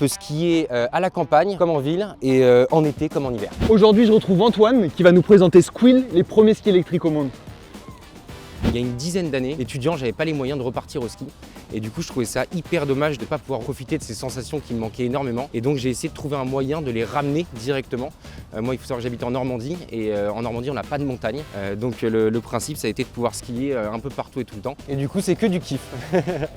peut skier à la campagne comme en ville et en été comme en hiver. Aujourd'hui, je retrouve Antoine qui va nous présenter Squill, les premiers skis électriques au monde. Il y a une dizaine d'années, étudiant, j'avais pas les moyens de repartir au ski. Et du coup, je trouvais ça hyper dommage de ne pas pouvoir profiter de ces sensations qui me manquaient énormément. Et donc, j'ai essayé de trouver un moyen de les ramener directement. Moi, il faut savoir que j'habite en Normandie et en Normandie, on n'a pas de montagne. Donc, le principe, ça a été de pouvoir skier un peu partout et tout le temps. Et du coup, c'est que du kiff.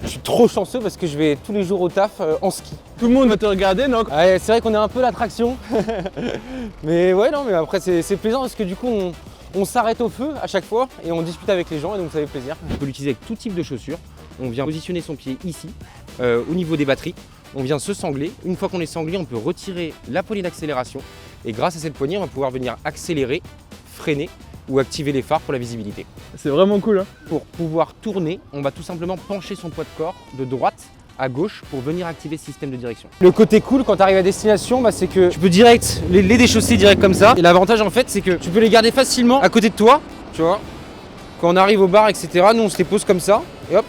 Je suis trop chanceux parce que je vais tous les jours au taf en ski. Tout le monde va te regarder, non? Ouais, c'est vrai qu'on est un peu l'attraction. Mais ouais, non, mais après, c'est plaisant parce que du coup, on s'arrête au feu à chaque fois et on discute avec les gens et donc ça fait plaisir. On peut l'utiliser avec tout type de chaussures. On vient positionner son pied ici, au niveau des batteries. On vient se sangler. Une fois qu'on est sanglé, on peut retirer la poignée d'accélération. Et grâce à cette poignée, on va pouvoir venir accélérer, freiner ou activer les phares pour la visibilité. C'est vraiment cool, hein? Pour pouvoir tourner, on va tout simplement pencher son poids de corps de droite à gauche pour venir activer ce système de direction. Le côté cool quand tu arrives à destination, c'est que tu peux direct les déchausser direct comme ça. Et l'avantage en fait, c'est que tu peux les garder facilement à côté de toi, tu vois. Quand on arrive au bar, etc., nous on se les pose comme ça et hop,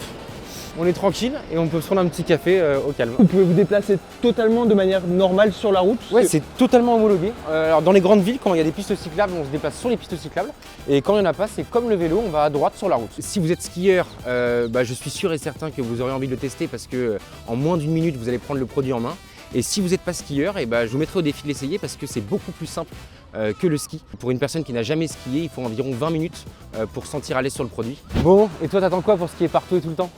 on est tranquille et on peut se prendre un petit café au calme. Vous pouvez vous déplacer totalement de manière normale sur la route? Ouais, c'est totalement homologué. Alors dans les grandes villes, quand il y a des pistes cyclables, on se déplace sur les pistes cyclables. Et quand il n'y en a pas, c'est comme le vélo, on va à droite sur la route. Si vous êtes skieur, je suis sûr et certain que vous aurez envie de le tester parce que en moins d'une minute, vous allez prendre le produit en main. Et si vous n'êtes pas skieur, je vous mettrai au défi de l'essayer parce que c'est beaucoup plus simple que le ski. Pour une personne qui n'a jamais skié, il faut environ 20 minutes pour se sentir à l'aise sur le produit. Bon, et toi, t'attends quoi pour skier partout et tout le temps?